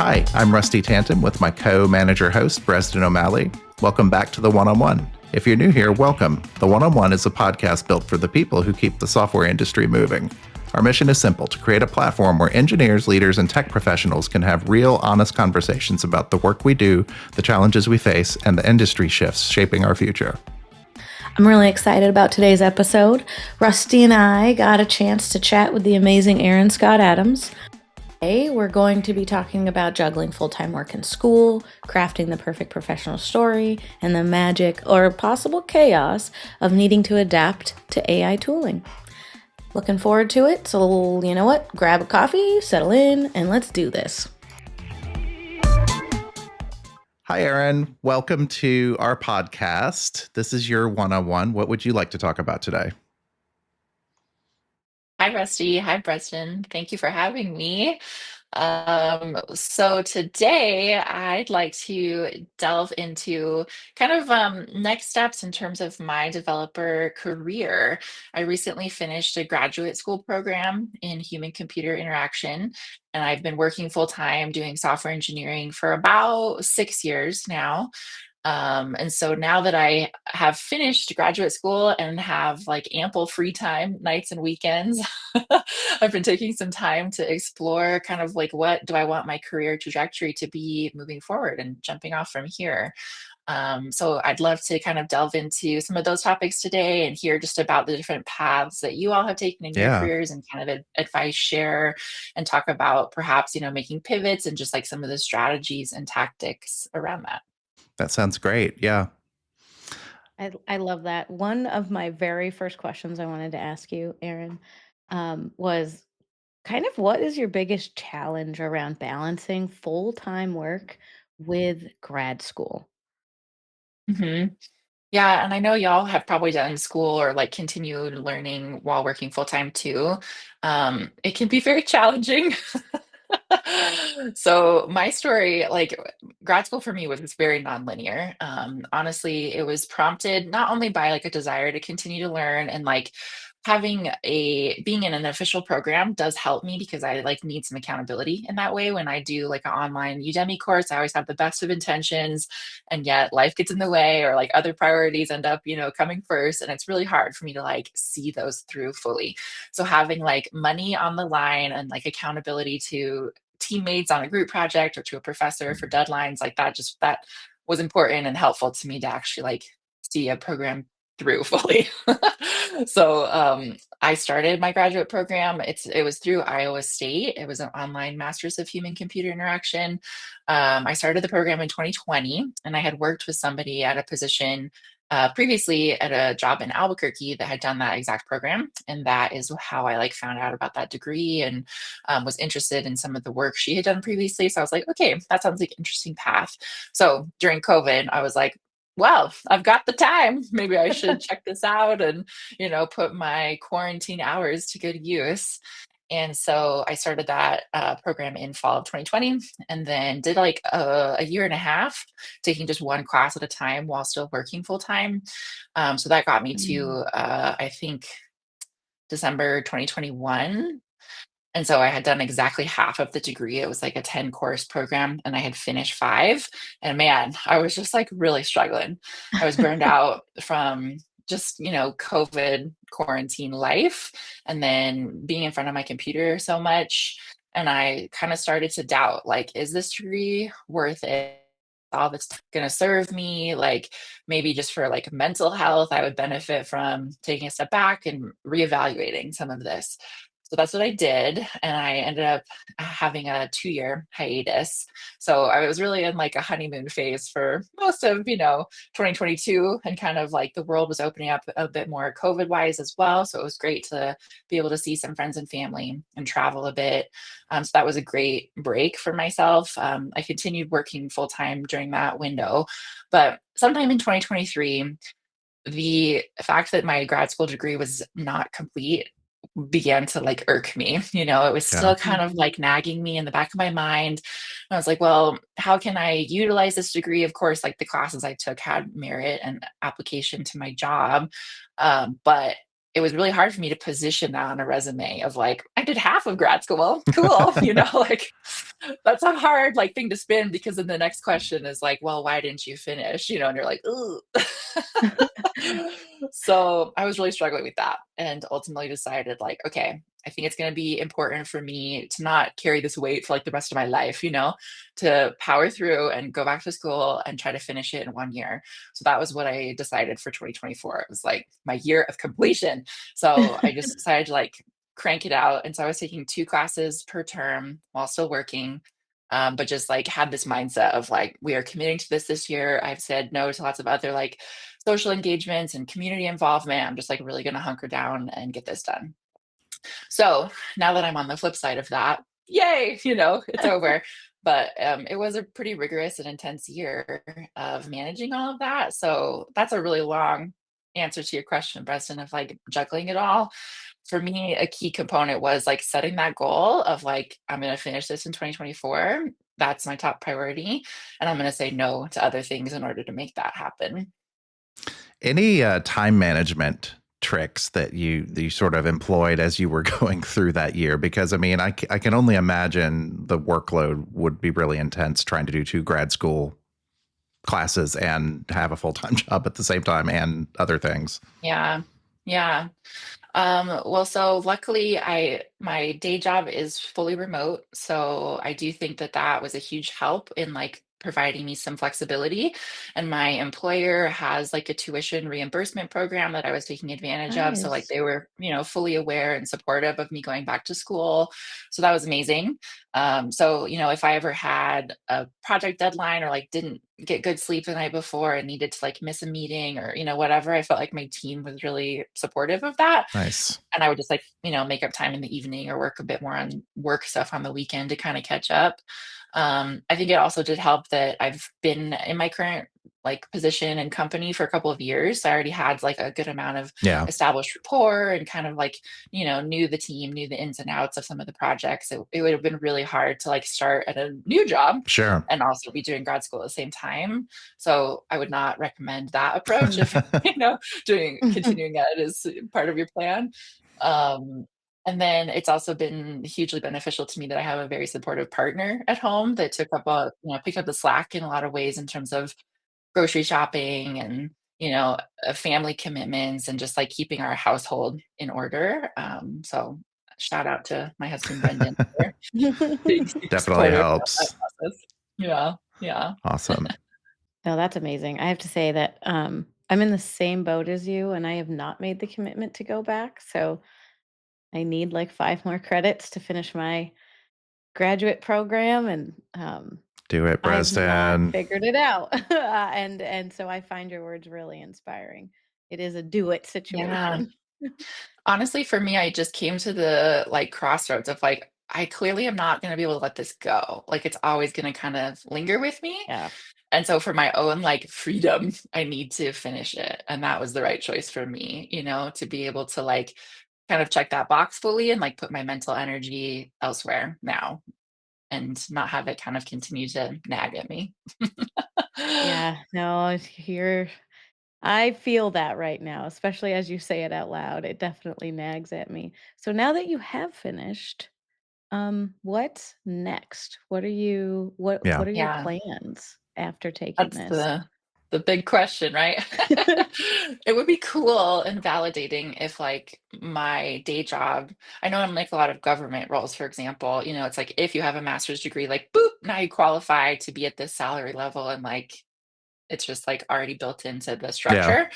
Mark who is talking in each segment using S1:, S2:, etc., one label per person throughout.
S1: Hi, I'm Rusty Tanton with my co-manager host, Bresdin O'Malley. Welcome back to The One-on-One. If you're new here, welcome. The One-on-One is a podcast built for the people who keep the software industry moving. Our mission is simple: to create a platform where engineers, leaders, and tech professionals can have real, honest conversations about the work we do, the challenges we face, and the industry shifts shaping our future.
S2: I'm really excited about today's episode. Rusty and I got a chance to chat with the amazing Erin Scott Adams. Today, we're going to be talking about juggling full-time work and school, crafting the perfect professional story, and the magic or possible chaos of needing to adapt to AI tooling. Looking forward to it. So, you know what? Grab a coffee, settle in, and let's do this.
S1: Hi, Erin. Welcome to our podcast. This is your one-on-one. What would you like to talk about today?
S3: Hi, Rusty. Hi, Bresdin. Thank you for having me. So today I'd like to delve into kind of next steps in terms of my developer career. I recently finished a graduate school program in human computer interaction, and I've been working full time doing software engineering for about 6 years now. And so now that I have finished graduate school and have like ample free time, nights and weekends, I've been taking some time to explore kind of like what do I want my career trajectory to be moving forward and jumping off from here. So I'd love to kind of delve into some of those topics today and hear just about the different paths that you all have taken in your
S1: Yeah,
S3: careers and kind of advice share and talk about perhaps, making pivots and just like some of the strategies and tactics around that.
S1: that sounds great. Yeah.
S2: I love that. One of my very first questions I wanted to ask you, Erin, was kind of what is your biggest challenge around balancing full-time work with grad school?
S3: hmm Yeah, and I know y'all have probably done school or like continued learning while working full time too. It can be very challenging. So my story, like grad school for me was very nonlinear. Honestly, it was prompted not only by like a desire to continue to learn and like having a being in an official program does help me because I like need some accountability in that way. When I do like an online Udemy course, I always have the best of intentions, and yet life gets in the way or like other priorities end up, coming first, and it's really hard for me to like see those through fully. So having like money on the line and like accountability to teammates on a group project or to a professor for deadlines like that was important and helpful to me to actually like see a program through fully. So I started my graduate program. It was through Iowa State. It was an online master's of human computer interaction. I started the program in 2020, and I had worked with somebody at a position previously at a job in Albuquerque that had done that exact program, and that is how I like found out about that degree and was interested in some of the work she had done previously. So I was like, okay, that sounds like an interesting path. So during COVID, I was like, well, I've got the time. Maybe I should check this out and, put my quarantine hours to good use. And so I started that program in fall of 2020 and then did like a year and a half, taking just one class at a time while still working full time. So that got me
S2: Mm.
S3: to, I think, December 2021. And so I had done exactly half of the degree. It was like a 10 course program and I had finished five. And man, I was just like really struggling. I was burned out from just, COVID quarantine life and then being in front of my computer so much. And I kind of started to doubt, like, is this degree worth it? All that's going to serve me, like maybe just for like mental health, I would benefit from taking a step back and reevaluating some of this. So that's what I did. And I ended up having a 2-year hiatus. So I was really in like a honeymoon phase for most of, 2022, and kind of like the world was opening up a bit more COVID wise as well. So it was great to be able to see some friends and family and travel a bit. So that was a great break for myself. I continued working full time during that window. But sometime in 2023, the fact that my grad school degree was not complete began to like irk me. It was
S1: Yeah.
S3: still kind of like nagging me in the back of my mind. I was like, well, how can I utilize this degree? Of course, like the classes I took had merit and application to my job. But it was really hard for me to position that on a resume of like, I did half of grad school. Cool. Like that's a hard like thing to spin, because then the next question is like, well, why didn't you finish? And you're like, ooh. So I was really struggling with that, and ultimately decided like, okay, I think it's going to be important for me to not carry this weight for like the rest of my life, to power through and go back to school and try to finish it in 1 year. So that was what I decided for 2024. It was like my year of completion. So I just decided to like crank it out. And so I was taking 2 classes per term while still working. But just like had this mindset of like, we are committing to this year. I've said no to lots of other like social engagements and community involvement. I'm just like really going to hunker down and get this done. So now that I'm on the flip side of that, yay, it's over. But it was a pretty rigorous and intense year of managing all of that. So that's a really long answer to your question, Bresdin, of like juggling it all. For me, a key component was like setting that goal of like, I'm going to finish this in 2024. That's my top priority. And I'm going to say no to other things in order to make that happen.
S1: Any time management tricks that you sort of employed as you were going through that year? Because I mean, I can only imagine the workload would be really intense trying to do 2 grad school classes and have a full-time job at the same time and other things.
S3: Yeah. Yeah. Well, so luckily my day job is fully remote. So I do think that that was a huge help in like providing me some flexibility. And my employer has like a tuition reimbursement program that I was taking advantage of. So like
S2: Nice.
S3: they were, fully aware and supportive of me going back to school. So that was amazing. So, if I ever had a project deadline or like didn't get good sleep the night before and needed to like miss a meeting or, whatever, I felt like my team was really supportive of that.
S1: Nice.
S3: And I would just like, make up time in the evening or work a bit more on work stuff on the weekend to kind of catch up. I think it also did help that I've been in my current like position and company for a couple of years. So I already had like a good amount of
S1: Yeah.
S3: established rapport and kind of like, knew the team, knew the ins and outs of some of the projects. It would have been really hard to like start at a new job
S1: Sure.
S3: and also be doing grad school at the same time. So I would not recommend that approach if, continuing that is part of your plan. Um, and then it's also been hugely beneficial to me that I have a very supportive partner at home that picked up the slack in a lot of ways in terms of grocery shopping and, family commitments and just like keeping our household in order. So shout out to my husband, Brendan, for being super
S1: Definitely
S3: supportive throughout that
S1: helps.
S3: process. Yeah. Yeah.
S1: Awesome.
S2: No, that's amazing. I have to say that I'm in the same boat as you, and I have not made the commitment to go back. So I need like 5 more credits to finish my graduate program, and
S1: Do it,
S2: I've not
S1: Bresdin.
S2: figured it out. And so I find your words really inspiring. It is a do it
S3: Yeah.
S2: situation.
S3: Honestly, for me, I just came to the like crossroads of like, I clearly am not going to be able to let this go. Like, it's always going to kind of linger with me.
S2: Yeah.
S3: And so, for my own like freedom, I need to finish it. And that was the right choice for me, to be able to like kind of check that box fully and like put my mental energy elsewhere now and not have it kind of continue to nag at me.
S2: Yeah. No, I feel that right now, especially as you say it out loud. It definitely nags at me. So now that you have finished, what's next? What
S1: Yeah.
S2: are your
S3: Yeah.
S2: plans after taking
S3: That's
S2: this?
S3: the big question, right? It would be cool and validating if like my day job, I know I'm like a lot of government roles, for example, it's like if you have a master's degree, like boop, now you qualify to be at this salary level and like it's just like already built into the
S1: Yeah.
S3: structure.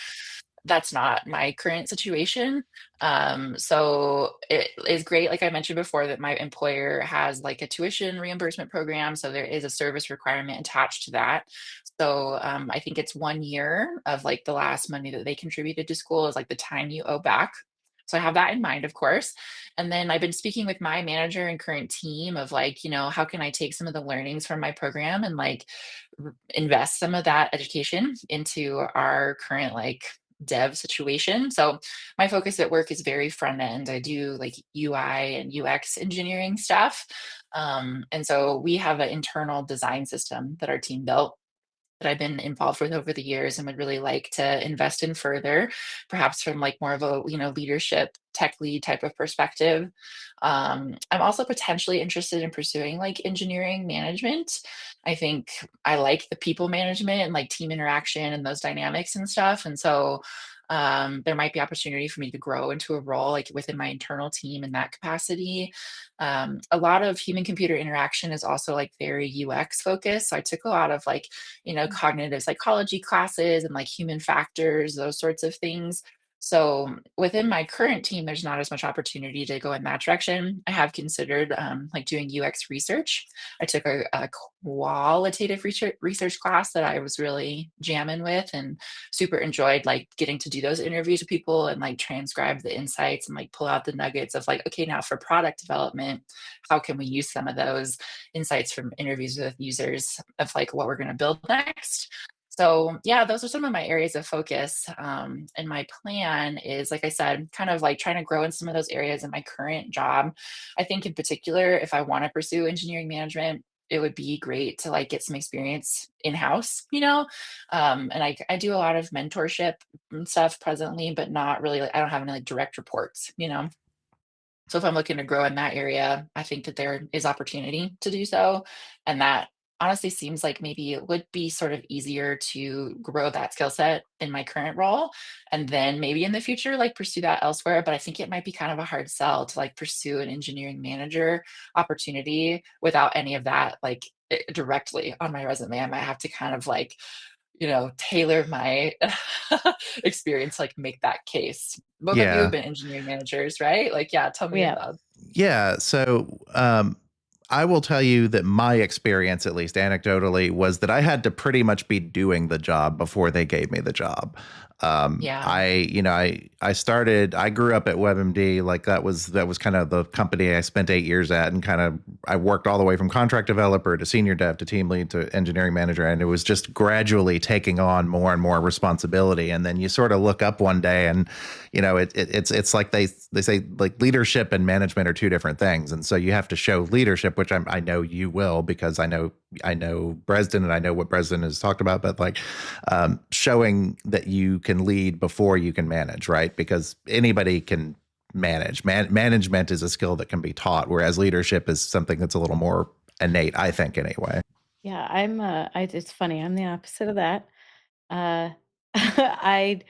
S3: That's not my current situation. So it is great, like I mentioned before, that my employer has like a tuition reimbursement program. So there is a service requirement attached to that. So I think it's 1 year of like the last money that they contributed to school is like the time you owe back. So I have that in mind, of course. And then I've been speaking with my manager and current team of like, how can I take some of the learnings from my program and like invest some of that education into our current like dev situation. So my focus at work is very front end. I do like UI and UX engineering stuff. And so we have an internal design system that our team built. that I've been involved with over the years and would really like to invest in further, perhaps from like more of a leadership tech lead type of perspective. I'm also potentially interested in pursuing like engineering management. I think I like the people management and like team interaction and those dynamics and stuff. And so there might be opportunity for me to grow into a role like within my internal team in that capacity. A lot of human computer interaction is also like very UX focused. So I took a lot of like, cognitive psychology classes and like human factors, those sorts of things. So within my current team, there's not as much opportunity to go in that direction. I have considered like doing UX research. I took a qualitative research class that I was really jamming with and super enjoyed like getting to do those interviews with people and like transcribe the insights and like pull out the nuggets of like, okay, now for product development, how can we use some of those insights from interviews with users of like what we're going to build next. So yeah, those are some of my areas of focus. And my plan is, like I said, kind of like trying to grow in some of those areas in my current job. I think in particular, if I want to pursue engineering management, it would be great to like get some experience in-house, and I do a lot of mentorship and stuff presently, but not really like I don't have any like direct reports. So if I'm looking to grow in that area, I think that there is opportunity to do so. And that honestly seems like maybe it would be sort of easier to grow that skill set in my current role. And then maybe in the future, like pursue that elsewhere. But I think it might be kind of a hard sell to like pursue an engineering manager opportunity without any of that like directly on my resume. I might have to kind of like tailor my experience, like make that case. Both of you have
S1: Yeah.
S3: been engineering managers, right? Like, yeah, tell me your
S2: Yeah.
S3: thoughts.
S1: Yeah. So I will tell you that my experience, at least anecdotally, was that I had to pretty much be doing the job before they gave me the job.
S3: Yeah.
S1: I grew up at WebMD. Like that was kind of the company I spent 8 years at, and kind of I worked all the way from contract developer to senior dev to team lead to engineering manager, and it was just gradually taking on more and more responsibility. And then you sort of look up one day, and it's like they say like leadership and management are two different things, and so you have to show leadership, which I know you will, because I know Bresdin and I know what Bresdin has talked about, but like showing that you can lead before you can manage, right? Because anybody can manage. Management is a skill that can be taught, whereas leadership is something that's a little more innate, I think, anyway.
S2: Yeah, it's funny. I'm the opposite of that. Uh I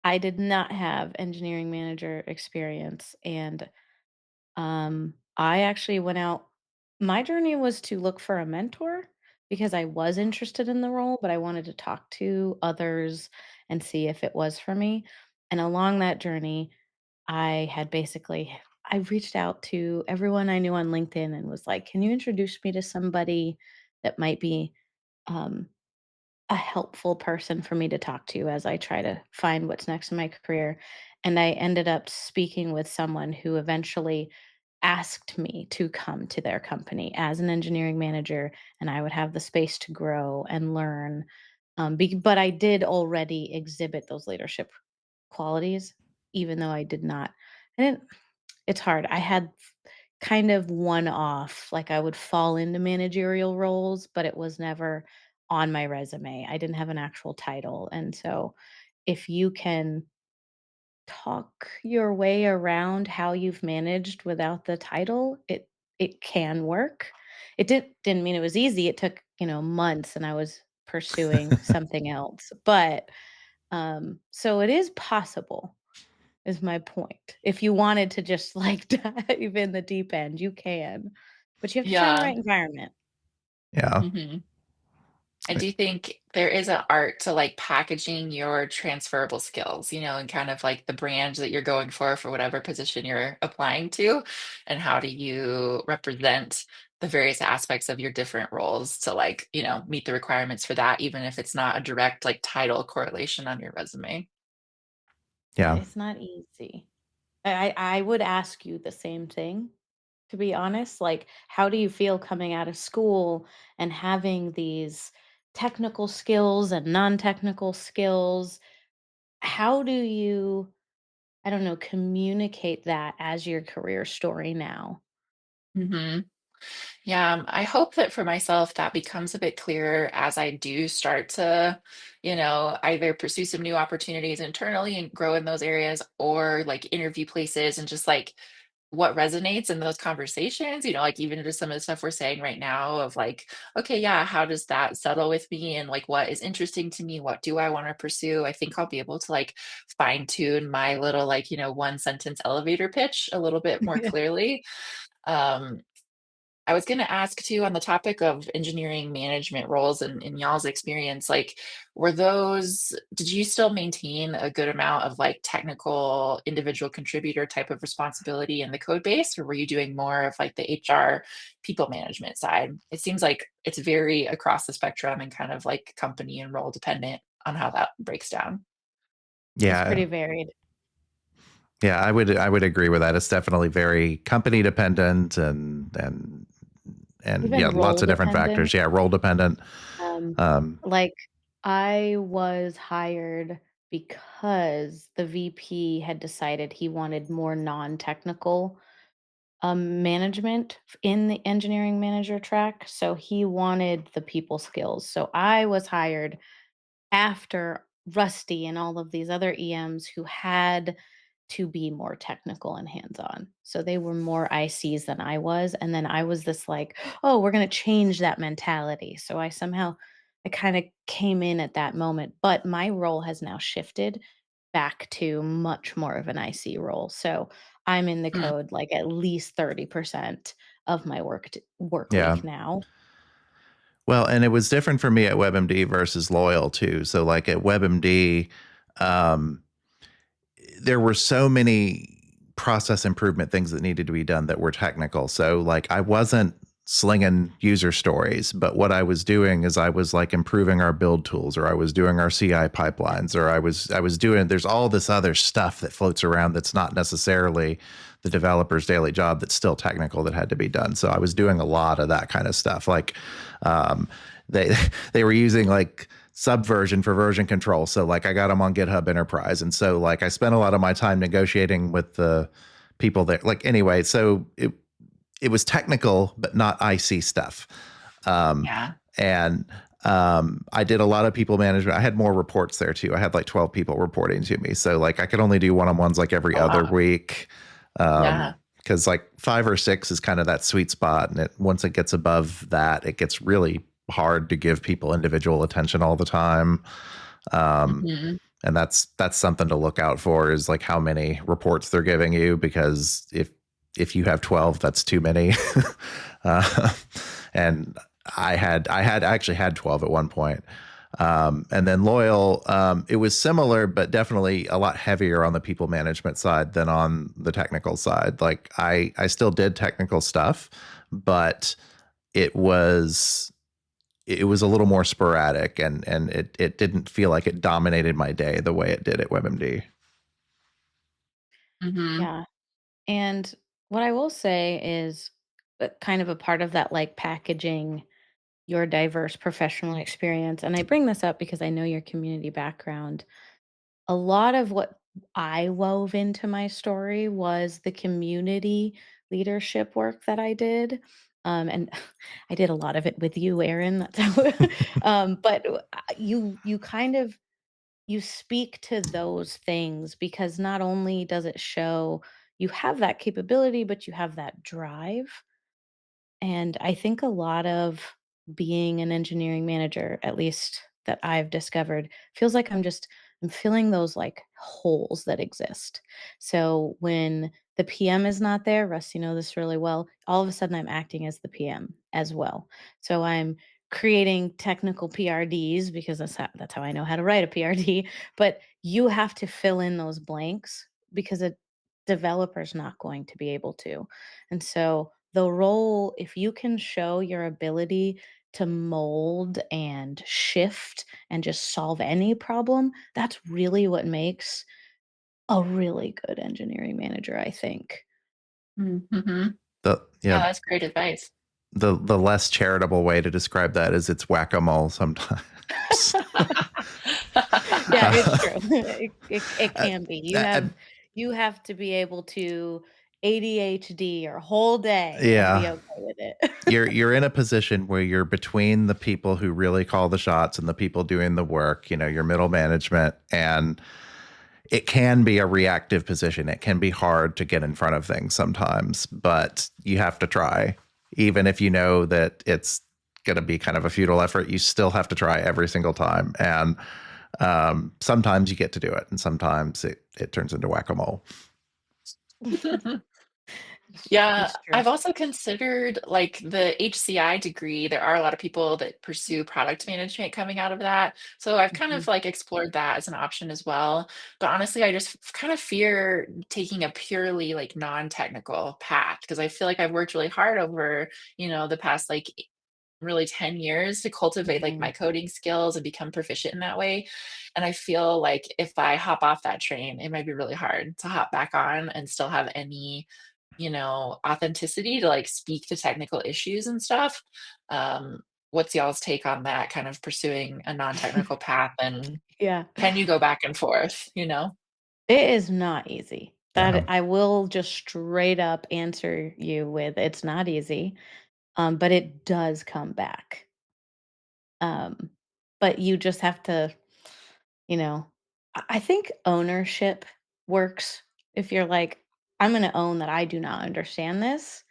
S2: I did not have engineering manager experience, and I actually went out. My journey was to look for a mentor because I was interested in the role, but I wanted to talk to others and see if it was for me. And along that journey, I reached out to everyone I knew on LinkedIn and was like, "Can you introduce me to somebody that might be um, a helpful person for me to talk to as I try to find what's next in my career?" And I ended up speaking with someone who eventually asked me to come to their company as an engineering manager, and I would have the space to grow and learn. But I did already exhibit those leadership qualities, even though I didn't, it's hard. I had kind of one off, like I would fall into managerial roles, but it was never on my resume. I didn't have an actual title. And so if you can talk your way around how you've managed without the title, it can work. Didn't mean it was easy. It took, months, and I was pursuing something else. But so it is possible, is my point. If you wanted to just like dive in the deep end, you can. But you have to find the
S3: Yeah.
S2: right environment.
S1: Yeah.
S3: hmm I do think there is an art to like packaging your transferable skills, and kind of like the brand that you're going for whatever position you're applying to, and how do you represent the various aspects of your different roles to like, meet the requirements for that, even if it's not a direct like title correlation on your resume.
S1: Yeah.
S2: It's not easy. I would ask you the same thing, to be honest. Like, how do you feel coming out of school and having these technical skills and non-technical skills? How do you, I don't know, communicate that as your career story now?
S3: hmm Yeah, I hope that for myself that becomes a bit clearer as I do start to, either pursue some new opportunities internally and grow in those areas or like interview places and just like what resonates in those conversations, like even just some of the stuff we're saying right now of like, okay, yeah, how does that settle with me? And like, what is interesting to me? What do I want to pursue? I think I'll be able to like fine tune my little, like, one sentence elevator pitch a little bit more clearly. Um, I was going to ask too on the topic of engineering management roles and in y'all's experience, like, did you still maintain a good amount of like technical individual contributor type of responsibility in the code base, or were you doing more of like the HR people management side? It seems like it's very across the spectrum and kind of like company and role dependent on how that breaks down.
S2: It's
S1: Yeah.
S2: pretty varied.
S1: Yeah, I would agree with that. It's definitely very company dependent and yeah,
S2: Even
S1: lots
S2: role
S1: of different
S2: dependent.
S1: factors. Yeah, role dependent.
S2: Um,
S1: Um,
S2: like I was hired because the VP had decided he wanted more non-technical management in the engineering manager track. So he wanted the people skills. So I was hired after Rusty and all of these other EMs who had to be more technical and hands-on. So they were more ICs than I was. And then I was this like, oh, we're going to change that mentality. So I kind of came in at that moment. But my role has now shifted back to much more of an IC role. So I'm in the
S3: Mm,
S2: code like at least 30% of my work
S1: yeah.
S2: week now.
S1: Well, and it was different for me at WebMD versus Loyal too. So like at WebMD, um, there were so many process improvement things that needed to be done that were technical. So like I wasn't slinging user stories, but what I was doing is I was like improving our build tools, or I was doing our CI pipelines, or I was doing, there's all this other stuff that floats around that's not necessarily the developer's daily job that's still technical that had to be done. So I was doing a lot of that kind of stuff. Like um, they they were using like Subversion for version control. So like I got them on GitHub Enterprise. And so like I spent a lot of my time negotiating with the people there. Like anyway, so it was technical, but not IC stuff. Um,
S3: yeah.
S1: and I did a lot of people management. I had more reports there too. I had like 12 people reporting to me. So like I could only do one-on-ones like every
S3: Oh,
S1: other
S3: wow.
S1: week.
S3: Yeah.
S1: Because like 5 or 6 is kind of that sweet spot. And once it gets above that, it gets really hard to give people individual attention all the time. Um,
S3: Mhm.
S1: and that's something to look out for, is like how many reports they're giving you, because if you have 12, that's too many. uh, and I actually had 12 at one point. And then Loyal, it was similar, but definitely a lot heavier on the people management side than on the technical side. Like I still did technical stuff, but it was it was a little more sporadic, and it didn't feel like it dominated my day the way it did at WebMD.
S3: Mhm.
S2: Yeah. And what I will say is kind of a part of that like packaging your diverse professional experience. And I bring this up because I know your community background. A lot of what I wove into my story was the community leadership work that I did. And I did a lot of it with you, Erin. That's how, but you kind of you speak to those things because not only does it show you have that capability, but you have that drive. And I think a lot of being an engineering manager, at least that I've discovered, feels like I'm filling those like holes that exist. So when the PM is not there, Russ, you know this really well, all of a sudden I'm acting as the PM as well. So I'm creating technical PRDs because that's how I know how to write a PRD, but you have to fill in those blanks because a developer's not going to be able to. And so the role, if you can show your ability to mold and shift and just solve any problem, that's really what makes a really good engineering manager, I think.
S3: Mhm.
S1: The
S3: Yeah,
S1: yeah,
S3: that's great advice.
S1: the less charitable way to describe that is it's whack-a-mole sometimes.
S2: Yeah, it's true. It
S1: Uh,
S2: can be.
S1: uh,
S2: You have to be able to ADHD your whole day and be
S1: Yeah.
S2: okay with it.
S1: You're in a position where you're between the people who really call the shots and the people doing the work, your middle management, and it can be a reactive position. It can be hard to get in front of things sometimes, but you have to try. Even if you know that it's going to be kind of a futile effort, you still have to try every single time. And sometimes you get to do it, and sometimes it turns into whack-a-mole.
S3: Yeah,
S2: It's true.
S3: I've also considered like the HCI degree. There are a lot of people that pursue product management coming out of that. So I've kind
S2: Mhm.
S3: of like explored that as an option as well. But honestly, I just kind of fear taking a purely like non-technical path because I feel like I've worked really hard over, the past like really 10 years to cultivate like my
S2: Mhm.
S3: coding skills and become proficient in that way. And I feel like if I hop off that train, it might be really hard to hop back on and still have any, authenticity to like speak to technical issues and stuff. What's y'all's take on that kind of pursuing a non-technical path, and
S2: Yeah.
S3: can you go back and forth,
S2: It is not easy.
S1: Yeah.
S2: That I will just straight up answer you with it's not easy. But it does come back. Um, but you just have to, you know, I think ownership works if you're like, I'm going to own that I do not understand this.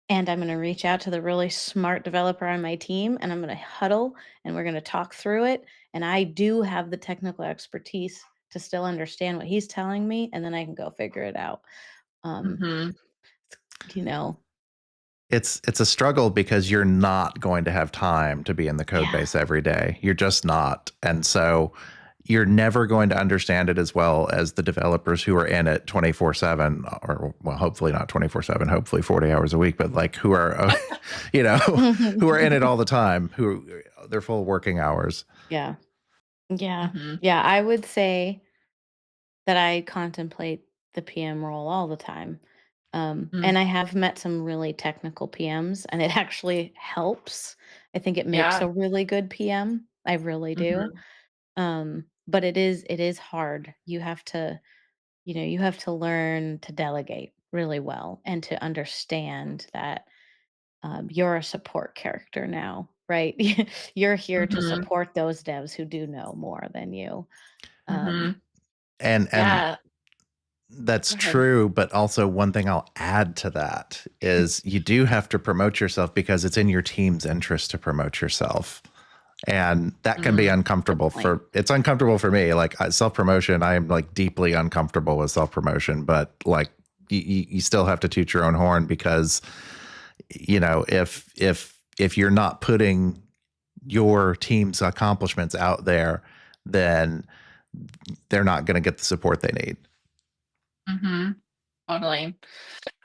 S2: And I'm going to reach out to the really smart developer on my team and I'm going to huddle and we're going to talk through it. And I do have the technical expertise to still understand what he's telling me. And then I can go figure it out. Um,
S3: Hmm.
S2: you know,
S1: It's a struggle because you're not going to have time to be in the code
S2: yeah,
S1: base every day. You're just not. And so you're never going to understand it as well as the developers who are in it 24/7, or well, hopefully not 24/7, hopefully 40 hours a week, but like who are you know, who are in it all the time, who they're full working hours.
S2: yeah, yeah,
S3: Hmm.
S2: yeah. I would say that I contemplate the PM role all the time.
S3: Mm.
S2: And I have met some really technical PMs, and it actually helps. I think it makes
S3: Yeah.
S2: a really good PM. I really do.
S3: Hmm.
S2: But it is hard. You have to learn to delegate really well and to understand that you're a support character now, right? You're here to
S3: Hmm.
S2: support those devs who do know more than you. Um,
S3: Hmm.
S1: And
S3: Yeah. Go
S1: that's
S3: ahead.
S1: true, but also one thing I'll add to that is you do have to promote yourself because it's in your team's interest to promote yourself. And that can be
S3: Mm.
S2: Good
S1: uncomfortable
S2: point.
S1: it's uncomfortable for me. Like self-promotion, I am like deeply uncomfortable with self-promotion, but like you still have to toot your own horn because if you're not putting your team's accomplishments out there, then they're not going to get the support they need.
S3: Hmm. Totally.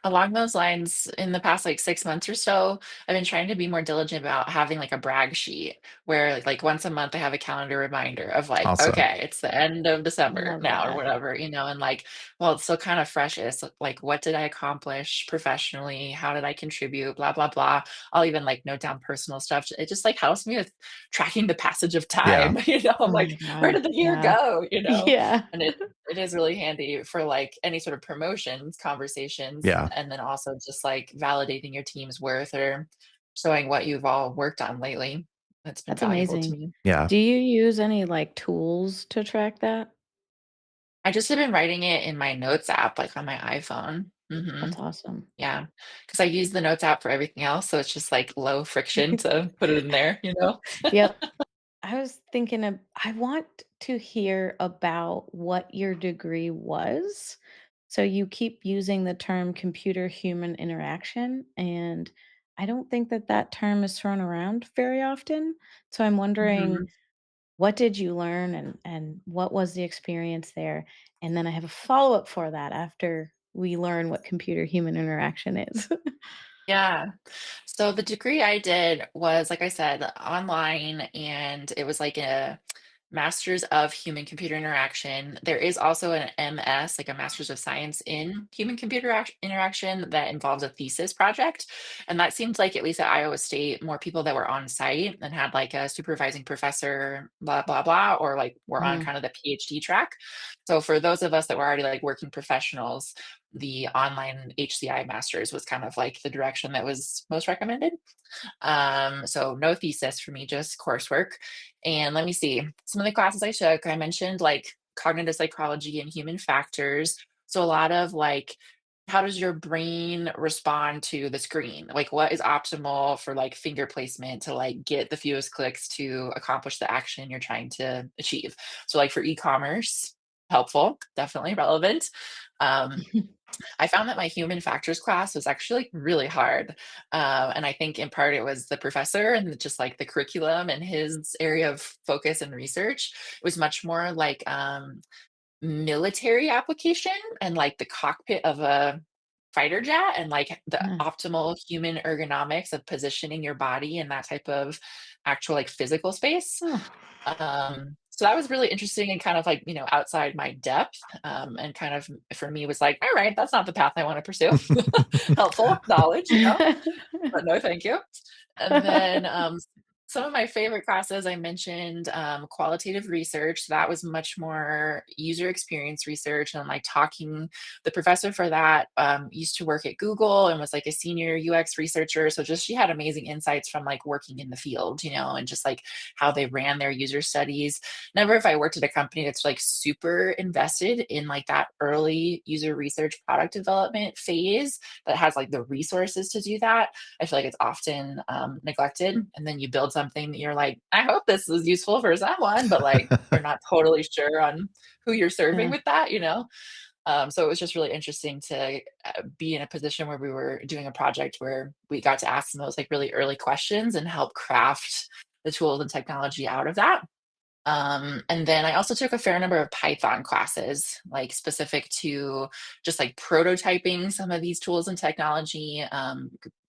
S3: Along those lines, in the past like 6 months or so, I've been trying to be more diligent about having like a brag sheet where like once a month I have a calendar reminder of like,
S1: Also,
S3: okay, it's the end of December
S2: Love
S3: now or
S2: that.
S3: whatever, and like, well, it's still kind of fresh. It's like, what did I accomplish professionally? How did I contribute? Blah, blah, blah. I'll even like note down personal stuff. It just like helps me with tracking the passage of
S1: yeah,
S3: time. I'm
S2: Oh my
S3: like, where
S2: god.
S3: did the year
S2: Yeah.
S3: go?
S2: Yeah.
S3: And it is really handy for like any sort of promotions conversations,
S1: yeah,
S3: and then also just like validating your team's worth or showing what you've all worked on lately. That's been
S2: That's
S3: valuable to
S2: amazing.
S3: me.
S1: yeah.
S2: Do you use any like tools to track that?
S3: I just have been writing it in my notes app, like on my iPhone.
S2: That's awesome.
S3: Yeah, because I use the notes app for everything else, so it's just like low friction to put it in there.
S2: Yep. I want to hear about what your degree was. So you keep using the term computer human interaction, and I don't think that that term is thrown around very often. So I'm wondering,
S3: Mhm.
S2: what did you learn and what was the experience there? And then I have a follow-up for that after we learn what computer human interaction is.
S3: Yeah. So the degree I did was, like I said, online, and it was like Masters of Human Computer Interaction. There is also an MS, like a Master's of Science in Human Computer Interaction, that involves a thesis project. And that seems like, at least at Iowa State, more people that were on site and had like a supervising professor, blah, blah, blah, or like were on
S2: Mm.
S3: kind of the PhD track. So for those of us that were already like working professionals, the online HCI Masters was kind of like the direction that was most recommended. So no thesis for me, just coursework. And let me see, some of the classes I took, I mentioned like cognitive psychology and human factors. So a lot of like, how does your brain respond to the screen? Like what is optimal for like finger placement to like get the fewest clicks to accomplish the action you're trying to achieve? So like for e-commerce, helpful, definitely relevant. Um, I found that my human factors class was actually like, really hard. And I think in part it was the professor and just like the curriculum and his area of focus and research. It was much more like military application and like the cockpit of a fighter jet and like the
S2: Yeah.
S3: optimal human ergonomics of positioning your body in that type of actual like physical space.
S2: Oh.
S3: So that was really interesting and kind of like, outside my depth. And kind of for me was like, all right, that's not the path I want to pursue. Helpful knowledge, but no, thank you. And then some of my favorite classes, I mentioned qualitative research. That was much more user experience research and like talking. The professor for that used to work at Google and was like a senior UX researcher. So just she had amazing insights from like working in the field, and just like how they ran their user studies. Never if I worked at a company that's like super invested in like that early user research product development phase that has like the resources to do that. I feel like it's often neglected. And then you build something that you're like, I hope this is useful for someone, but like you're not totally sure on who you're serving
S2: Yeah.
S3: with that. So it was just really interesting to be in a position where we were doing a project where we got to ask them those like really early questions and help craft the tools and technology out of that. And then I also took a fair number of Python classes, like specific to just like prototyping some of these tools and technology.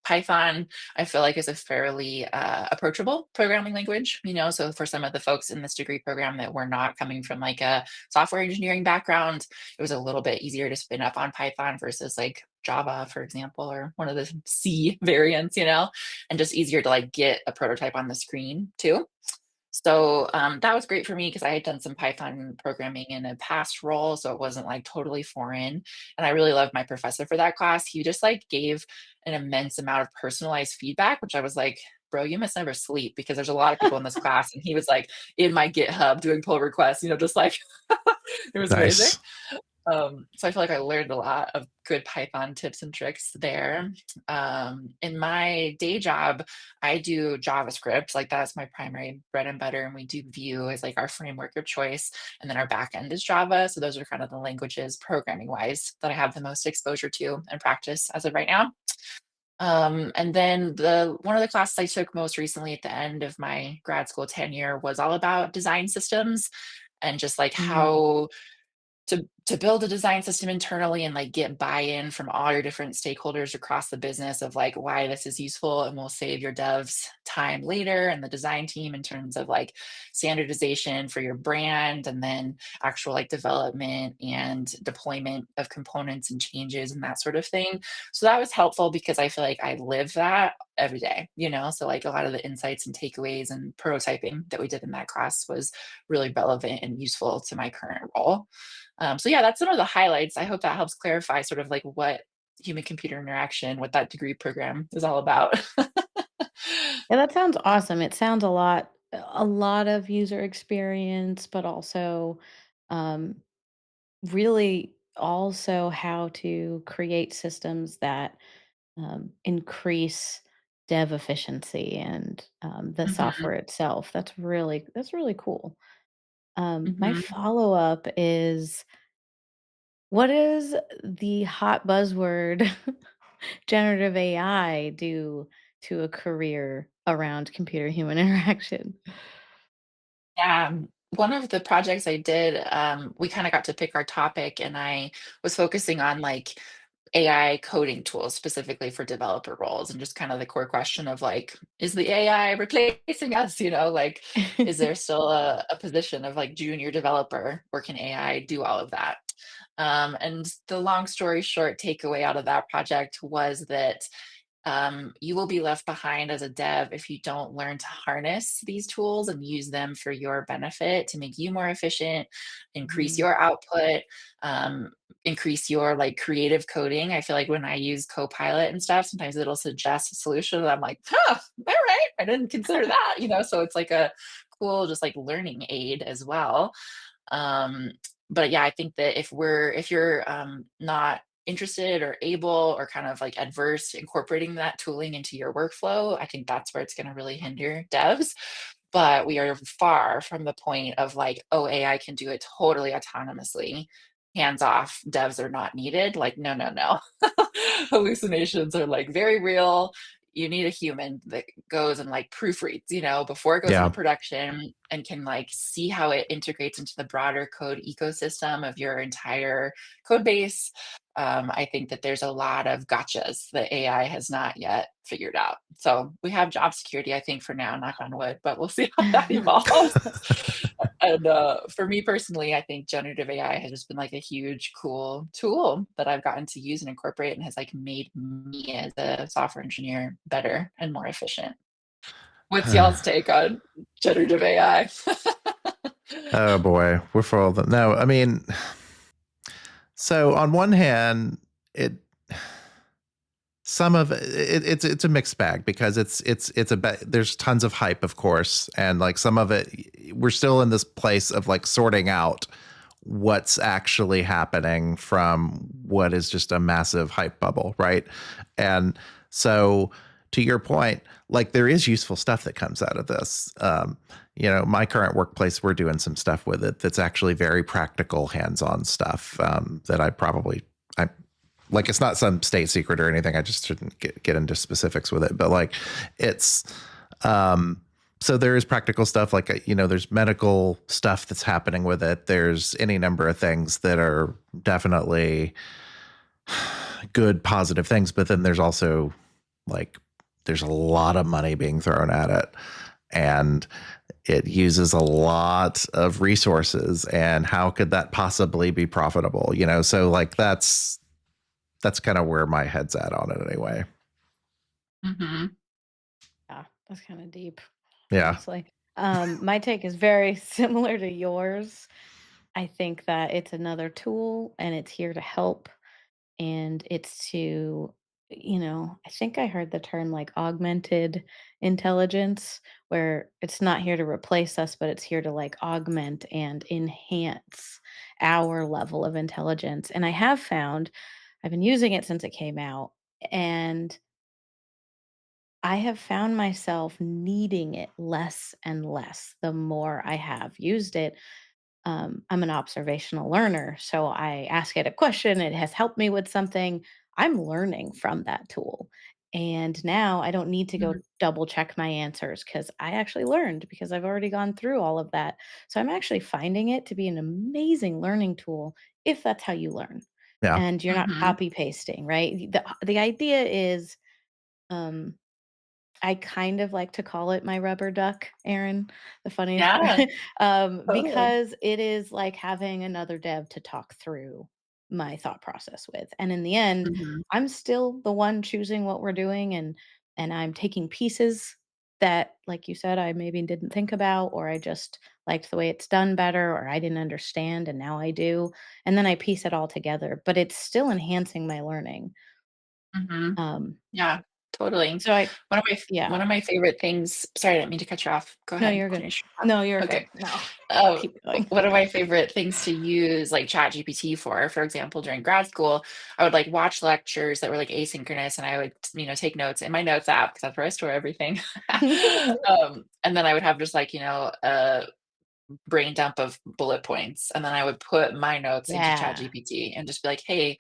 S3: Python, I feel like, is a fairly approachable programming language. So for some of the folks in this degree program that were not coming from like a software engineering background, it was a little bit easier to spin up on Python versus like Java, for example, or one of the C variants, and just easier to like get a prototype on the screen too. So that was great for me because I had done some Python programming in a past role, so it wasn't like totally foreign. And I really loved my professor for that class. He just like gave an immense amount of personalized feedback, which I was like, bro, you must never sleep because there's a lot of people in this class. And he was like in my GitHub doing pull requests, just like it was amazing.
S1: Nice.
S3: So I feel like I learned a lot of good Python tips and tricks there. In my day job, I do JavaScript, like that's my primary bread and butter, and we do Vue as like our framework of choice, and then our backend is Java. So those are kind of the languages, programming wise, that I have the most exposure to and practice as of right now. And then the one of the classes I took most recently at the end of my grad school tenure was all about design systems and just like
S2: Mm.
S3: how to build a design system internally and like get buy-in from all your different stakeholders across the business of like why this is useful and will save your devs time later and the design team in terms of like standardization for your brand and then actual like development and deployment of components and changes and that sort of thing. So that was helpful because I feel like I live that every day. So like a lot of the insights and takeaways and prototyping that we did in that class was really relevant and useful to my current role. So yeah, that's some of the highlights. I hope that helps clarify sort of like what human computer interaction, what that degree program is all about.
S2: Yeah, that sounds awesome. It sounds a lot of user experience, but also um, really also how to create systems that increase dev efficiency and the
S3: Mhm,
S2: software itself. That's really cool. My
S3: mhm.
S2: follow up is, what is the hot buzzword generative AI do to a career around computer human interaction?
S3: Yeah, one of the projects I did, we kind of got to pick our topic, and I was focusing on like AI coding tools specifically for developer roles, and just kind of the core question of like, is the AI replacing us? Like, is there still a position of like junior developer, or can AI do all of that? And the long story short takeaway out of that project was that you will be left behind as a dev if you don't learn to harness these tools and use them for your benefit to make you more efficient, increase
S2: Mhm.
S3: your output, um, increase your like creative coding. I feel like when I use Copilot and stuff, sometimes it'll suggest a solution that I'm like, huh, all right, I didn't consider that. So it's like a cool, just like learning aid as well. Um, but yeah, I think that if you're not interested or able or kind of like adverse to incorporating that tooling into your workflow, I think that's where it's going to really hinder devs. But we are far from the point of like, oh, AI can do it totally autonomously. Hands off, devs are not needed. Like, no, no, no. Hallucinations are like very real. You need a human that goes and like proofreads, before it goes into
S1: Yeah.
S3: production, and can like see how it integrates into the broader code ecosystem of your entire code base. I think that there's a lot of gotchas that AI has not yet figured out. So we have job security, I think, for now, knock on wood, but we'll see how that evolves. And for me personally, I think generative AI has just been like a huge, cool tool that I've gotten to use and incorporate, and has like made me as a software engineer better and more efficient. What's y'all's take on generative AI?
S1: Oh boy, we're full of them. No, I mean, so on one hand, it some of it's a mixed bag, because there's tons of hype, of course, and like some of it, we're still in this place of like sorting out what's actually happening from what is just a massive hype bubble, right? And so, to your point, like there is useful stuff that comes out of this. My current workplace, we're doing some stuff with it that's actually very practical, hands-on stuff, that I like, it's not some state secret or anything. I just shouldn't get into specifics with it, but like it's, so there is practical stuff, like, there's medical stuff that's happening with it. There's any number of things that are definitely good, positive things. But then there's also like, there's a lot of money being thrown at it, and it uses a lot of resources, and how could that possibly be profitable? So like that's kind of where my head's at on it anyway.
S3: Hmm.
S2: Yeah, that's kind of deep,
S1: Yeah.
S2: honestly. My take is very similar to yours. I think that it's another tool and it's here to help, and it's to, I think I heard the term like augmented intelligence, where it's not here to replace us, but it's here to like augment and enhance our level of intelligence. And I have found, I've been using it since it came out, and I have found myself needing it less and less the more I have used it. I'm an observational learner. So I ask it a question, it has helped me with something. I'm learning from that tool. And now I don't need to go double check my answers because I actually learned because I've already gone through all of that. So I'm actually finding it to be an amazing learning tool if that's how you learn.
S1: Yeah.
S2: And you're not
S3: Hmm.
S2: copy pasting, right? The idea is, um, I kind of like to call it my rubber duck, Erin, the funniest part,
S3: Yeah, totally.
S2: because it is like having another dev to talk through my thought process with. And in the end,
S3: Hmm.
S2: I'm still the one choosing what we're doing, and I'm taking pieces that, like you said, I maybe didn't think about, or I just liked the way it's done better, or I didn't understand and now I do. And then I piece it all together, but it's still enhancing my learning.
S3: Hmm.
S2: Um,
S3: Yeah, totally.
S2: so I
S3: One
S2: yeah.
S3: of my favorite things. Sorry, I didn't mean to cut you off. Go
S2: No,
S3: ahead.
S2: you're good.
S3: Finish your
S2: No, you're
S3: thought.
S2: good.
S3: Okay.
S2: No,
S3: Uh,
S2: keep going.
S3: One of my favorite things to use like ChatGPT for example, during grad school, I would like watch lectures that were like asynchronous, and I would, take notes in my notes app because that's where I store everything. And then I would have just like, a brain dump of bullet points, and then I would put my notes into
S2: Yeah.
S3: ChatGPT and just be like, hey,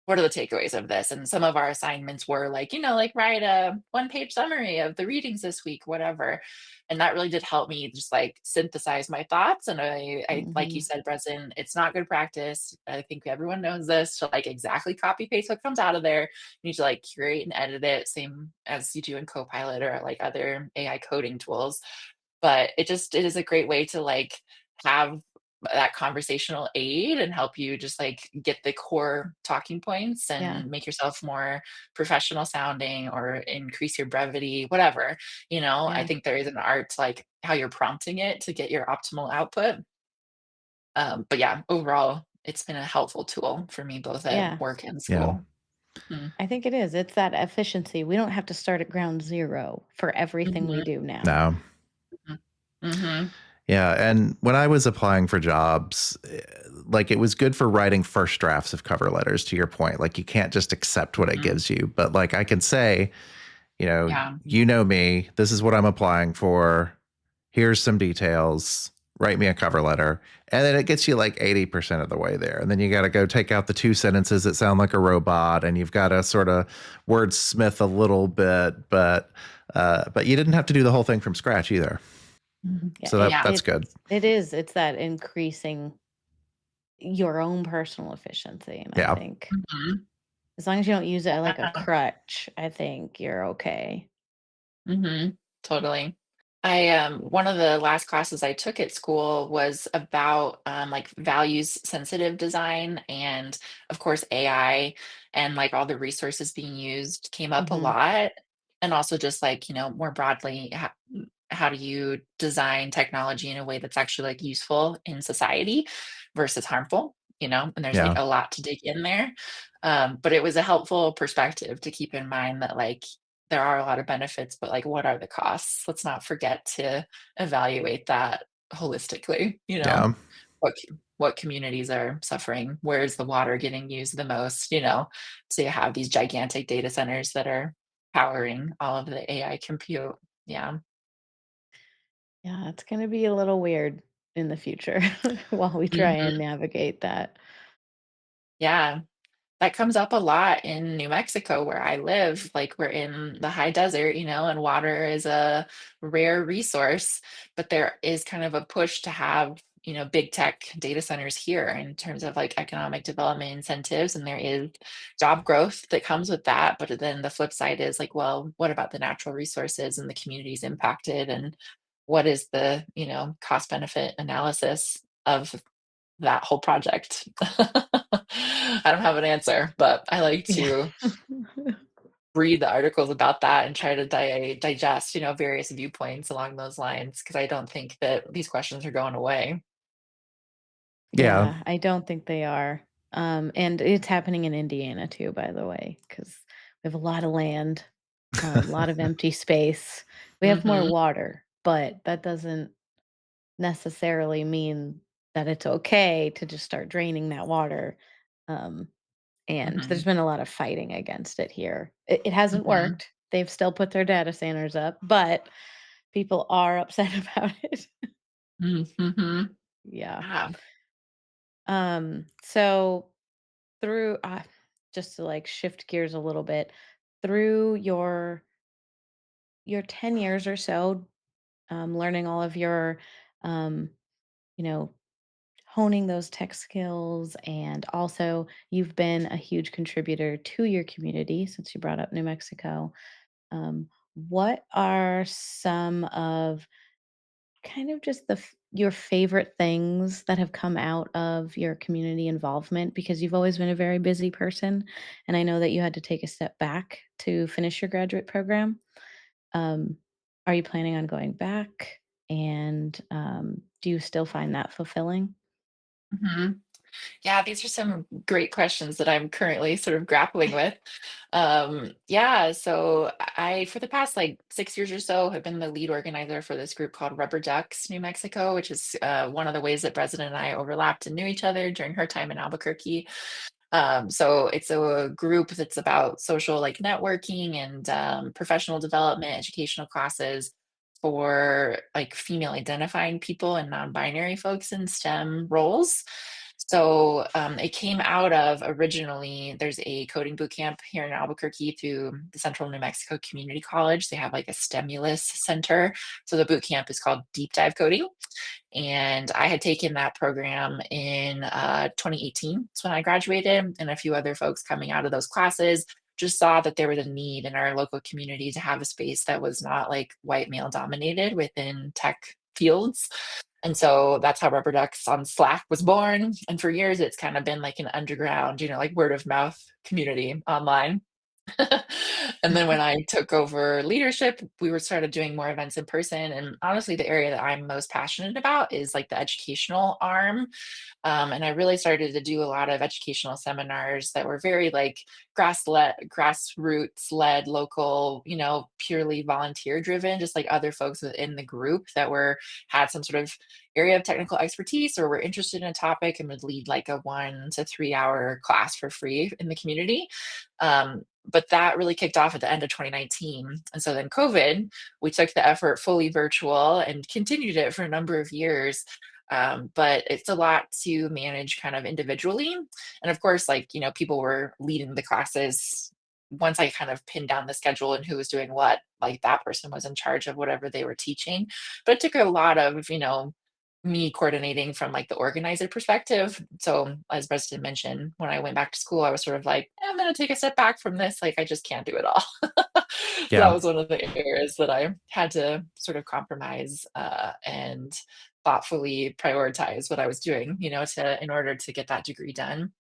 S3: what are the takeaways of this? And some of our assignments were like, like write a 1-page summary of the readings this week, whatever. And that really did help me just like synthesize my thoughts. And I like you
S2: Hmm.
S3: said, Bresdin, it's not good practice. I think everyone knows this, to like exactly copy paste what comes out of there. You need to like curate and edit it, same as you do in Copilot or like other AI coding tools. But it is a great way to like have that conversational aid and help you just like get the core talking points
S2: Yeah.
S3: and make yourself more professional sounding or increase your brevity, whatever. I
S2: Yeah.
S3: think there is an art to like how you're prompting it to get your optimal output. But yeah, overall, it's been a helpful tool for me both at
S2: Yeah.
S3: work and
S1: Yeah.
S3: school. Mhm.
S2: I think it is. It's that efficiency. We don't have to start at ground zero for everything we
S3: Mhm.
S2: do now.
S1: No.
S3: Mhm. Mhm.
S1: Yeah, and when I was applying for jobs, like it was good for writing first drafts of cover letters, to your point. Like you can't just accept what it
S3: Mhm.
S1: gives you, but like I can say,
S3: Yeah.
S1: you know me, this is what I'm applying for. Here's some details. Write me a cover letter. And then it gets you like 80% of the way there. And then you got to go take out the 2 sentences that sound like a robot, and you've got to sort of wordsmith a little bit, but you didn't have to do the whole thing from scratch either.
S3: Mhm.
S2: Yeah,
S1: So
S3: Yeah.
S1: that's good.
S2: it is. It's that increasing your own personal efficiency. And I
S1: Yeah.
S2: think
S3: Mhm.
S2: as long as you don't use it like a
S3: Yeah.
S2: crutch, I think you're okay.
S3: Totally. I one of the last classes I took at school was about like values sensitive design, and of course AI and like all the resources being used came up a
S2: Hmm.
S3: lot. And also just like, more broadly, how do you design technology in a way that's actually like useful in society versus harmful, and there's like
S1: Yeah.
S3: a lot to dig in there. But it was a helpful perspective to keep in mind that like there are a lot of benefits, but like what are the costs? Let's not forget to evaluate that holistically,
S1: Yeah.
S3: what communities are suffering, where's the water getting used the most, so you have these gigantic data centers that are powering all of the AI compute. Yeah.
S2: Yeah, it's going to be a little weird in the future while we try and
S3: Mhm.
S2: navigate that.
S3: Yeah. That comes up a lot in New Mexico where I live. Like we're in the high desert, and water is a rare resource, but there is kind of a push to have, big tech data centers here in terms of like economic development incentives. And there is job growth that comes with that. But then the flip side is like, well, what about the natural resources and the communities impacted? And what is the, cost benefit analysis of that whole project? I don't have an answer, but I like
S2: Yeah.
S3: to read the articles about that and try to digest, various viewpoints along those lines because I don't think that these questions are going away.
S1: Yeah.
S2: Yeah, I don't think they are. And it's happening in Indiana too, by the way, because we have a lot of land, a lot of empty space. We have more
S3: Mhm,
S2: water, but that doesn't necessarily mean that it's okay to just start draining that water. Um, and there's
S3: mhm,
S2: been a lot of fighting against it here. It hasn't
S3: mhm,
S2: worked. They've still put their data centers up, but people are upset about it.
S3: mhm.
S2: Yeah.
S3: Yeah.
S2: So through just to like shift gears a little bit, through your 10 years or so, learning all of your um, you know, honing those tech skills, and also you've been a huge contributor to your community since you brought up New Mexico. What are some of kind of just your favorite things that have come out of your community involvement, because you've always been a very busy person, and I know that you had to take a step back to finish your graduate program. um, are you planning on going back, and do you still find that fulfilling?
S3: Mhm. Yeah, these are some great questions that I'm currently sort of grappling with. Yeah, so I, for the past like 6 years or so, have been the lead organizer for this group called Rubber Ducks New Mexico, which is one of the ways that President and I overlapped and knew each other during her time in Albuquerque. So it's a group that's about social like networking and professional development, educational classes for like female identifying people and non-binary folks in STEM roles. So it came out of originally, there's a coding boot camp here in Albuquerque through the Central New Mexico Community College. They have like a stimulus center. So the boot camp is called Deep Dive Coding. And I had taken that program in 2018. That's when I graduated, and a few other folks coming out of those classes just saw that there was a need in our local community to have a space that was not like white male dominated within tech fields. And so that's how Rubber Ducks on Slack was born. And for years, it's kind of been like an underground, like word of mouth community online. And then when I took over leadership, we were started doing more events in person. And honestly, the area that I'm most passionate about is like the educational arm. And I really started to do a lot of educational seminars that were very like grassroots led, local, purely volunteer driven, just like other folks within the group that had some sort of area of technical expertise or were interested in a topic and would lead like a 1 to 3 hour class for free in the community. But that really kicked off at the end of 2019. And so then COVID, we took the effort fully virtual and continued it for a number of years. But it's a lot to manage kind of individually. And of course, like, people were leading the classes. Once I kind of pinned down the schedule and who was doing what, like that person was in charge of whatever they were teaching. But it took a lot of, me coordinating from like the organizer perspective. So as Bresdin mentioned, when I went back to school, I was sort of like, I'm going to take a step back from this. Like, I just can't do it all. So that
S1: Yeah.
S3: was one of the areas that I had to sort of compromise and thoughtfully prioritize what I was doing, in order to get that degree done.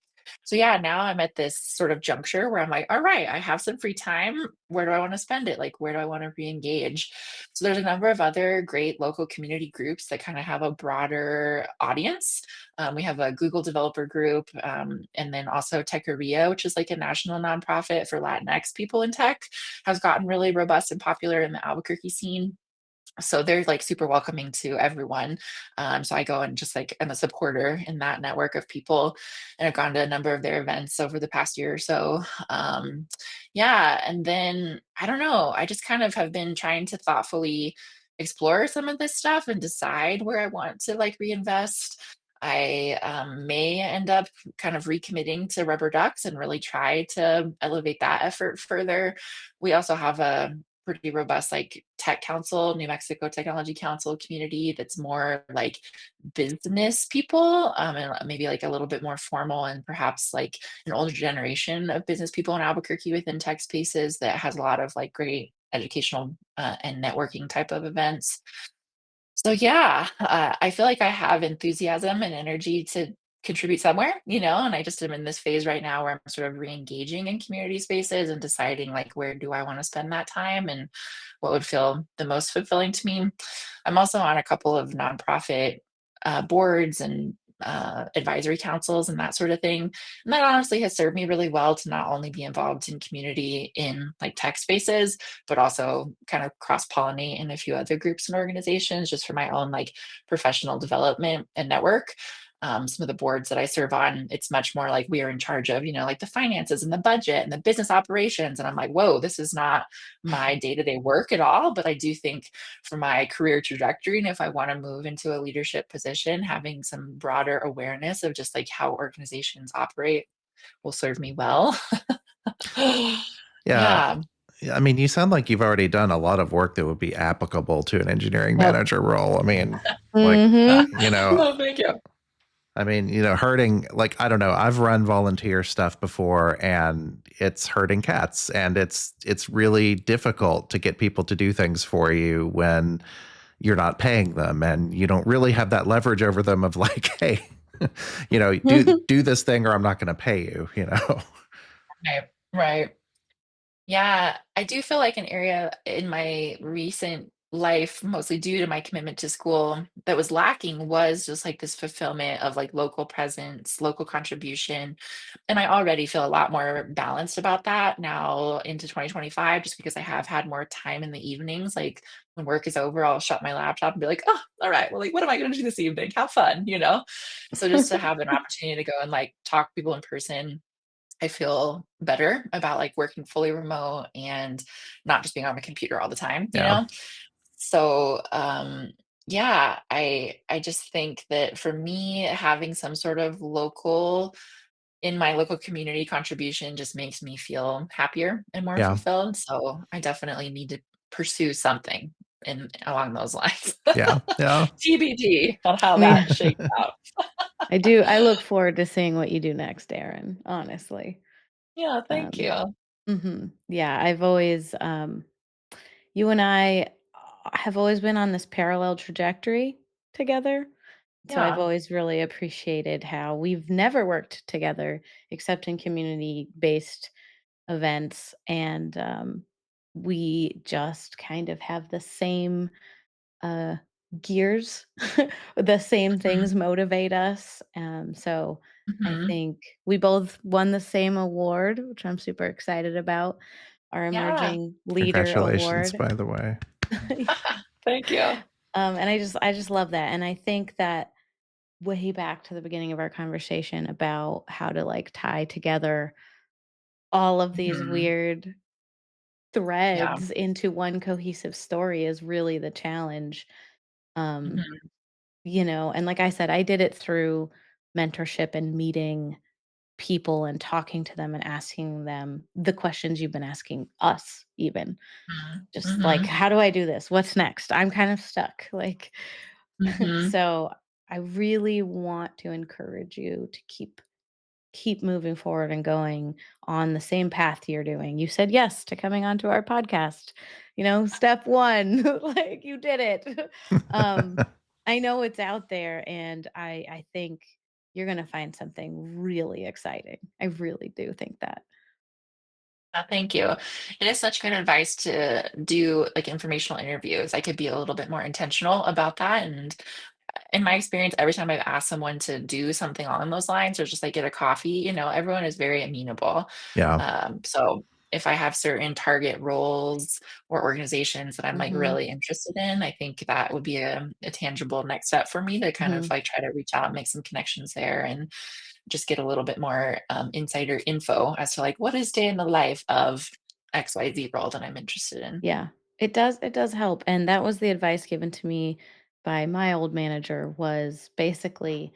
S3: So yeah, now I'm at this sort of juncture where I'm like, all right, I have some free time. Where do I want to spend it? Like, where do I want to re-engage? So there's a number of other great local community groups that kind of have a broader audience. We have a Google developer group, and then also Techeria, which is like a national nonprofit for Latinx people in tech, has gotten really robust and popular in the Albuquerque scene. So they're like super welcoming to everyone. So I go and just like I'm a supporter in that network of people, and I've gone to a number of their events over the past year or so. Yeah, and then I don't know. I just kind of have been trying to thoughtfully explore some of this stuff and decide where I want to like reinvest. I may end up kind of recommitting to Rubber Ducks and really try to elevate that effort further. We also have a pretty robust like tech council, New Mexico Technology Council community that's more like business people, and maybe like a little bit more formal and perhaps like an older generation of business people in Albuquerque within tech spaces that has a lot of like great educational and networking type of events. So yeah, I feel like I have enthusiasm and energy to contribute somewhere, and I just am in this phase right now where I'm sort of re-engaging in community spaces and deciding like where do I want to spend that time and what would feel the most fulfilling to me. I'm also on a couple of nonprofit boards and advisory councils and that sort of thing. And that honestly has served me really well to not only be involved in community in like tech spaces, but also kind of cross pollinate in a few other groups and organizations just for my own like professional development and network. Some of the boards that I serve on, it's much more like we are in charge of, like the finances and the budget and the business operations. And I'm like, whoa, this is not my day to day work at all. But I do think for my career trajectory, and if I want to move into a leadership position, having some broader awareness of just like how organizations operate will serve me well.
S1: Yeah.
S3: Yeah.
S1: I mean, you sound like you've already done a lot of work that would be applicable to an engineering
S2: Yep.
S1: manager role. I mean, like,
S2: Mm-hmm.
S1: you know,
S3: No, thank you.
S1: herding, like, I don't know, I've run volunteer stuff before and it's herding cats and it's really difficult to get people to do things for you when you're not paying them and you don't really have that leverage over them of like, hey, do this thing or I'm not going to pay you.
S3: Right. Right. Yeah, I do feel like an area in my recent life, mostly due to my commitment to school, that was lacking was just like this fulfillment of like local presence, local contribution. And I already feel a lot more balanced about that now into 2025, just because I have had more time in the evenings. Like when work is over, I'll shut my laptop and be like, oh, all right, well, like, what am I going to do this evening? Have fun? So just to have an opportunity to go and like talk to people in person, I feel better about like working fully remote and not just being on my computer all the time, you
S1: Yeah.
S3: know? So, Yeah, I just think that for me, having some sort of local in my local community contribution just makes me feel happier and more
S1: Yeah.
S3: fulfilled. So I definitely need to pursue something in along those lines.
S1: Yeah. Yeah.
S3: TBD on how that
S2: Yeah.
S3: shakes out.
S2: I do. I look forward to seeing what you do next, Erin, honestly.
S3: Yeah, thank
S2: Um,
S3: you.
S2: yeah, I've always, you and I have always been on this parallel trajectory together. So I've
S3: Yeah.
S2: always really appreciated how we've never worked together except in community based events. And we just kind of have the same uh, gears, the same
S3: Mhm,
S2: things motivate us. So I
S3: mhm.
S2: think we both won the same award, which I'm super excited about, our
S3: Yeah.
S2: Emerging Leader
S1: Congratulations,
S2: Award.
S1: by the way.
S3: Thank you.
S2: And I just love that. And I think that way back to the beginning of our conversation about how to like tie together all of these
S3: Mhm.
S2: weird
S3: Yeah.
S2: threads into one cohesive story is really the challenge. Um,
S3: Mhm,
S2: and like I said, I did it through mentorship and meeting people and talking to them and asking them the questions you've been asking us, even
S3: mhm,
S2: just like,
S3: mhm,
S2: how do I do this? What's next? I'm kind of stuck. Like,
S3: mhm.
S2: so I really want to encourage you to keep moving forward and going on the same path you're doing. You said yes to coming onto our podcast. Step 1, like you did it. Um, I know it's out there and I think you're going to find something really exciting. I really do think that.
S3: Thank you. It is such good advice to do like informational interviews. I could be a little bit more intentional about that. And in my experience, every time I've asked someone to do something along those lines or just like get a coffee, everyone is very amenable.
S1: Yeah.
S3: So if I have certain target roles or organizations that I'm like
S2: Mhm.
S3: really interested in, I think that would be a tangible next step for me to kind of
S2: Mhm.
S3: like try to reach out and make some connections there and just get a little bit more insider info as to like what is day in the life of XYZ role that I'm interested in.
S2: Yeah. It does help, and that was the advice given to me by my old manager was basically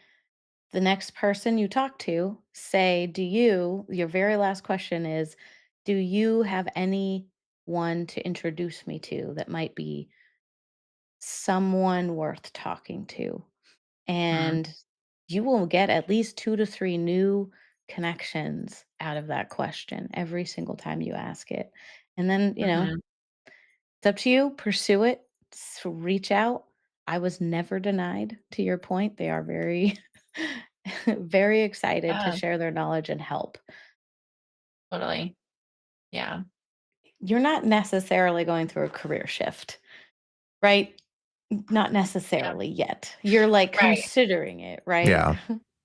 S2: the next person you talk to, say, your very last question is, do you have anyone to introduce me to that might be someone worth talking to?
S3: Mhm,
S2: And you will get at least 2 to 3 new connections out of that question every single time you ask it. And then,
S3: mhm.
S2: it's up to you, pursue it, reach out. I was never denied, to your point. They are very, very excited to
S3: Yeah,
S2: share their knowledge and help.
S3: totally. Yeah.
S2: You're not necessarily going through a career shift, right? Not
S3: Yeah.
S2: necessarily yet. You're like
S3: Right.
S2: considering it, right?
S1: Yeah.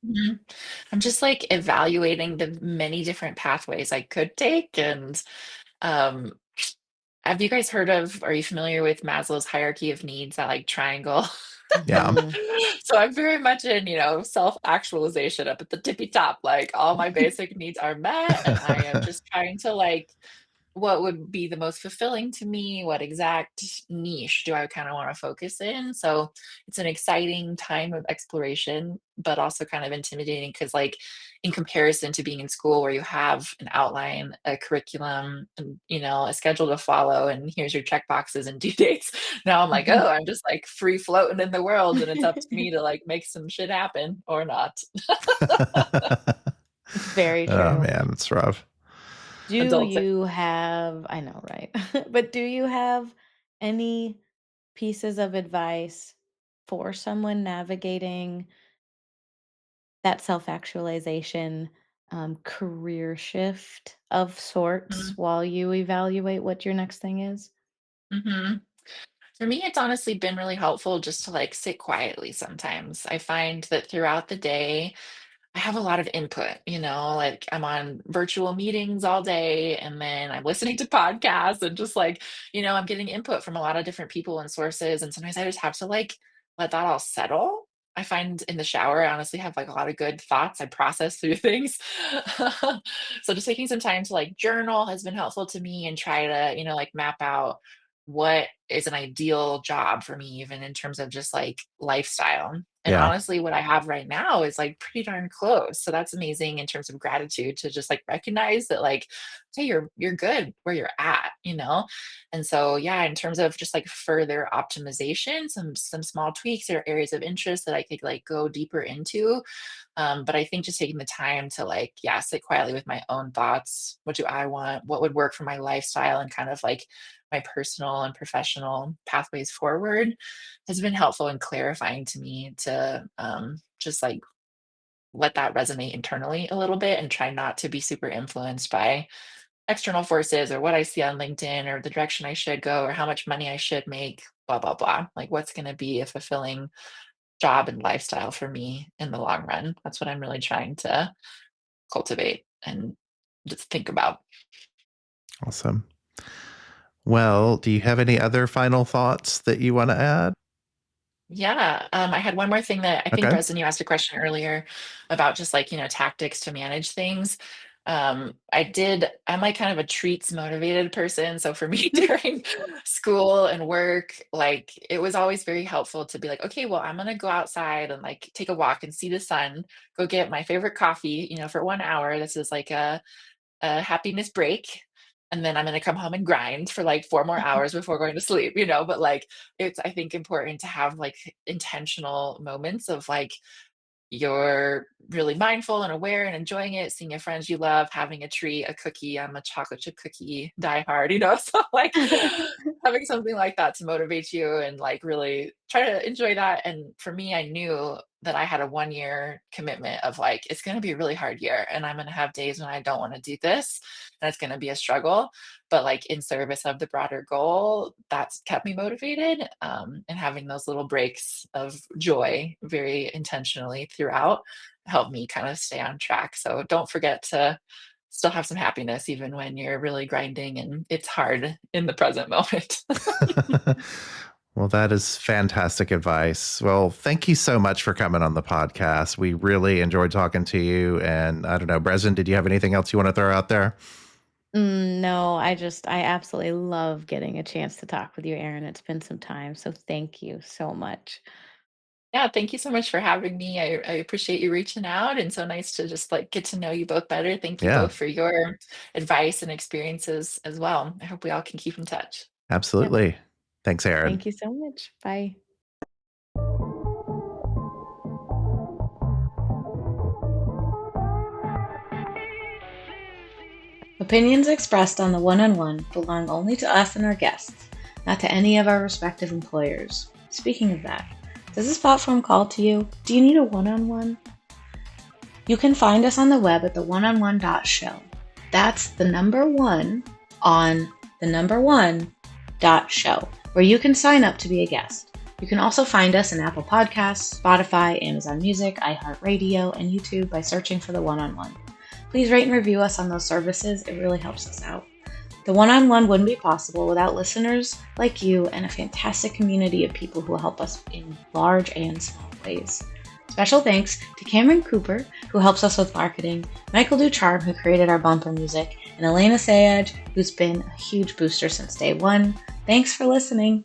S3: Mhm. I'm just like evaluating the many different pathways I could take. And um, have you guys heard of, are you familiar with Maslow's hierarchy of needs, that like triangle?
S1: Yeah.
S2: Mhm.
S3: So I'm very much in, self-actualization up at the tippy top. Like all my basic needs are met, and I am just trying to like what would be the most fulfilling to me, what exact niche do I kind of want to focus in. So it's an exciting time of exploration, but also kind of intimidating because like in comparison to being in school where you have an outline, a curriculum, and a schedule to follow, and here's your check boxes and due dates. Now I'm like, oh, I'm just like free floating in the world, and it's up to me to like make some shit happen or not.
S2: It's very
S1: Oh
S2: true.
S1: man, it's rough.
S2: Do
S3: Adulting.
S2: you have, I know, right? But do you have any pieces of advice for someone navigating that self-actualization, career shift of sorts while you evaluate what your next thing is?
S3: Mm-hmm. For me, it's honestly been really helpful just to like sit quietly sometimes. I find that throughout the day, I have a lot of input, like I'm on virtual meetings all day and then I'm listening to podcasts and just like, I'm getting input from a lot of different people and sources. And sometimes I just have to like let that all settle. I find in the shower, I honestly have like a lot of good thoughts. I process through things. So just taking some time to like journal has been helpful to me and try to, like map out what is an ideal job for me, even in terms of just like lifestyle. And
S1: Yeah.
S3: honestly, what I have right now is like pretty darn close. So that's amazing in terms of gratitude to just like recognize that like, hey, you're good where you're at, you know? And so yeah, in terms of just like further optimization, some small tweaks or areas of interest that I could like go deeper into. But I think just taking the time to like, yeah, sit quietly with my own thoughts. What do I want? What would work for my lifestyle and kind of like my personal and professional pathways forward has been helpful and clarifying to me to just like let that resonate internally a little bit and try not to be super influenced by external forces or what I see on LinkedIn or the direction I should go or how much money I should make, blah, blah, blah. Like what's going to be a fulfilling job and lifestyle for me in the long run. That's what I'm really trying to cultivate and just think about.
S1: Awesome. Well, do you have any other final thoughts that you want to add?
S3: Yeah, I had one more thing that I think,
S1: Okay.
S3: Bresdin, you asked a question earlier about just like, tactics to manage things. I'm like kind of a treats motivated person. So for me during school and work, like it was always very helpful to be like, okay, well, I'm gonna go outside and like take a walk and see the sun, go get my favorite coffee, for 1 hour. This is like a happiness break. And then I'm going to come home and grind for like 4 more hours before going to sleep, but like it's, I think, important to have like intentional moments of like you're really mindful and aware and enjoying it, seeing your friends you love, having a treat, a cookie. I'm a chocolate chip cookie diehard, so like having something like that to motivate you and like really try to enjoy that. And for me, I knew that I had a 1 year commitment of like, it's going to be a really hard year and I'm going to have days when I don't want to do this and it's going to be a struggle. But like in service of the broader goal, that's kept me motivated. And having those little breaks of joy very intentionally throughout helped me kind of stay on track. So don't forget to still have some happiness even when you're really grinding and it's hard in the present moment.
S1: Well, that is fantastic advice. Well, thank you so much for coming on the podcast. We really enjoyed talking to you. And I don't know, Bresdin, did you have anything else you want to throw out there?
S2: No, I absolutely love getting a chance to talk with you, Erin. It's been some time, so thank you so much.
S3: Yeah, thank you so much for having me. I appreciate you reaching out and so nice to just like get to know you both better. Thank you
S1: Yeah,
S3: both for your advice and experiences as well. I hope we all can keep in touch.
S2: Yep.
S1: absolutely. Thanks, Erin.
S2: Thank you so much. Bye. Opinions expressed on the one-on-one belong only to us and our guests, not to any of our respective employers. Speaking of that, does this platform call to you? Do you need a one-on-one? You can find us on the web at theoneonone.show. That's the number one on the number one show, where you can sign up to be a guest. You can also find us in Apple Podcasts, Spotify, Amazon Music, iHeartRadio, and YouTube by searching for The One-on-One. Please rate and review us on those services. It really helps us out. The One-on-One wouldn't be possible without listeners like you and a fantastic community of people who help us in large and small ways. Special thanks to Cameron Cooper, who helps us with marketing, Michael Ducharme, who created our bumper music, and Elena Sayaj, who's been a huge booster since day one. Thanks for listening.